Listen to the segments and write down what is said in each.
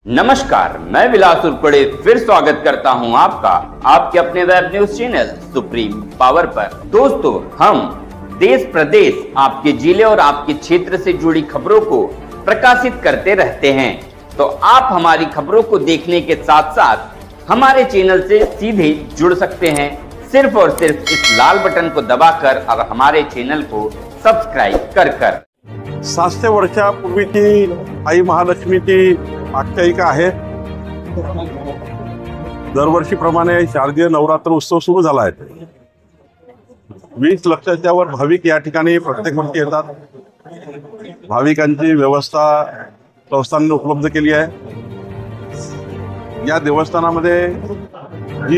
नमस्कार, मैं विलास उर्पड़े फिर स्वागत करता हूं आपका आपके अपने web news channel supreme power पर। दोस्तों, हम देश प्रदेश, आपके जिले और आपके क्षेत्र से जुड़ी खबरों को प्रकाशित करते रहते हैं। तो आप हमारी खबरों को देखने के साथ साथ हमारे चैनल से सीधे जुड़ सकते हैं, सिर्फ और सिर्फ इस लाल बटन को दबाकर और हमारे चैनल को सब्सक्राइब कर। 700 वर्षापूर्वीची आई महालक्ष्मीची आख्यायिका आहे। दरवर्षीप्रमाणे शारदीय नवरात्र उत्सव सुरू झाला आहे। 20 लक्षाच्या वर भाविक या ठिकाणी प्रत्येक वर्षी येतात। भाविकांची व्यवस्था संस्थांनी उपलब्ध केली आहे। या देवस्थानामध्ये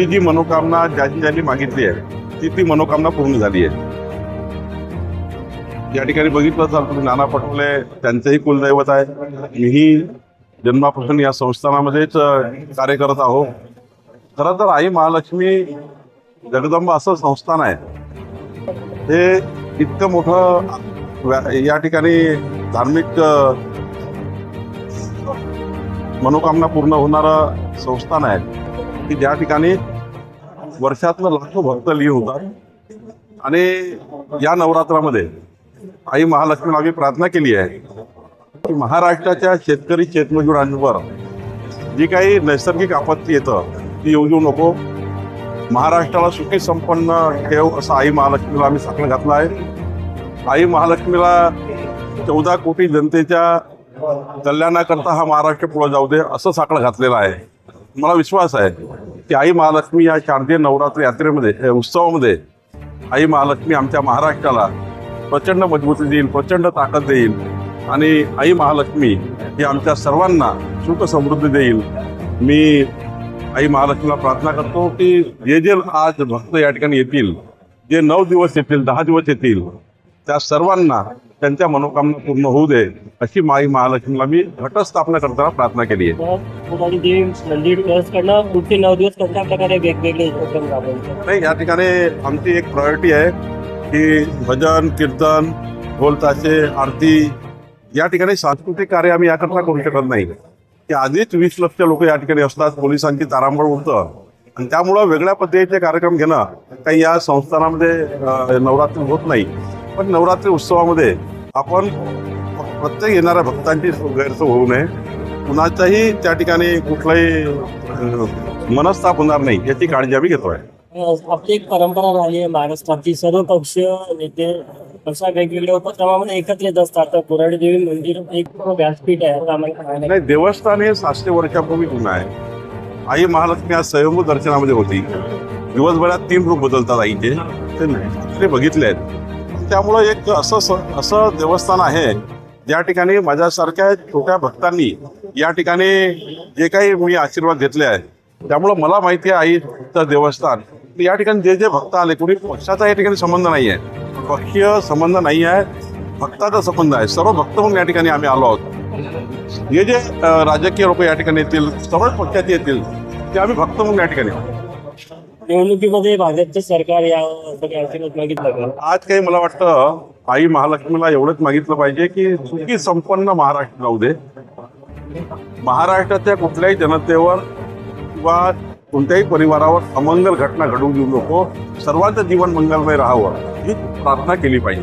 जी मनोकामना ज्यांनी मागितली आहे ती मनोकामना पूर्ण झाली आहे। या ठिकाणी बघितलं तर तुम्ही नाना पटोले त्यांचेही कुलदैवत आहे। मीही जन्मापासून या संस्थानामध्येच कार्य करत आहो। खरं तर आई महालक्ष्मी जगदंबा असं संस्थान आहे, हे इतकं मोठं या ठिकाणी धार्मिक मनोकामना पूर्ण होणारं संस्थान आहे की ज्या ठिकाणी वर्षातनं लाखो भक्त लीन होतात। आणि या नवरात्रामध्ये आई महालक्ष्मीला आम्ही प्रार्थना केली आहे की महाराष्ट्राच्या शेतकरी शेतमजुरांवर जी काही नैसर्गिक आपत्ती येतं ती येऊ देऊ नको। महाराष्ट्राला सुखी संपन्न ठेव असं आई महालक्ष्मीला आम्ही साकडं घातलं आहे। आई महालक्ष्मीला 14 कोटी जनतेच्या कल्याणाकरता हा महाराष्ट्र पुढे जाऊ दे असं साकडं घातलेलं आहे। मला विश्वास आहे की आई महालक्ष्मी या शारदीय नवरात्र यात्रेमध्ये उत्सवामध्ये आई महालक्ष्मी आमच्या महाराष्ट्राला प्रचंड मजबूती देईल, प्रचंड ताकद देईल आणि आई महालक्ष्मी ही आमच्या सर्वांना सुख समृद्धी देईल। मी आई महालक्ष्मीला प्रार्थना करतो की जे आज भक्त या ठिकाणी येतील, जे 9 दिवस येतील, 10 दिवस येतील, त्या सर्वांना त्यांच्या मनोकामना पूर्ण होऊ दे अशी आई महालक्ष्मीला मी घटस्थापना करताना प्रार्थना केली आहे। पुढचे 9 दिवस कशा प्रकारे वेगवेगळे उपक्रम राबवतात? नाही, या ठिकाणी आमची एक प्रायोरिटी आहे की भजन, कीर्तन, ढोल-ताशे, आरती या ठिकाणी सांस्कृतिक कार्य आम्ही याकरता करू शकत नाही की आधीच 20 लक्ष लोक या ठिकाणी असतात, पोलिसांची तारांबळ उडतं आणि त्यामुळं वेगळ्या पद्धतीचे कार्यक्रम घेणं काही या संस्थानामध्ये नवरात्री होत नाही। पण नवरात्री उत्सवामध्ये आपण प्रत्येक येणाऱ्या भक्तांची गैरसोय होऊ नये, कुणाचाही त्या ठिकाणी कुठलाही मनस्ताप होणार नाही याची काळजी आम्ही घेतोय। आपली एक परंपरा राहिली आहे महाराष्ट्राची, सर्व पक्षीय नेते अशा वेगवेगळ्या उपक्रमामध्ये एकत्रित असतात। कोराडी देवी मंदिर एक व्यासपीठ आहे। नाही, देवस्थान हे 700 वर्षापूर्वी जुनं आहे। आई महालक्ष्मी आज स्वयंभू दर्शनामध्ये होती। दिवसभरात 3 रूप बदलतात आईचे, ते बघितले आहेत। त्यामुळं एक असं देवस्थान आहे ज्या ठिकाणी माझ्यासारख्या छोट्या भक्तांनी या ठिकाणी जे काही मी आशीर्वाद घेतले आहेत, त्यामुळं मला माहिती आहे आईचं देवस्थान या ठिकाणी जे भक्त आले, कोणी पक्षाचा या ठिकाणी संबंध नाही आहे, पक्षीय संबंध नाही आहे, भक्ताचा संबंध आहे। सर्व भक्त म्हणून या ठिकाणी आम्ही आलो आहोत। जे राजकीय लोक या ठिकाणी येतील, सर्व पक्षाचे येतील, ते आम्ही भक्त म्हणून या ठिकाणी आहोत। निवडणुकीमध्ये भाजपचे सरकार आशीर्वाद मागितलं। आज काही मला वाटतं आई महालक्ष्मीला एवढंच मागितलं पाहिजे की सुखी संपन्न महाराष्ट्र राहू दे। महाराष्ट्राच्या कुठल्याही जनतेवर किंवा कोणत्याही परिवारावर अमंगल घटना घडवू देऊ नको। सर्वांचं जीवन मंगलमय राहावं ही प्रार्थना केली पाहिजे।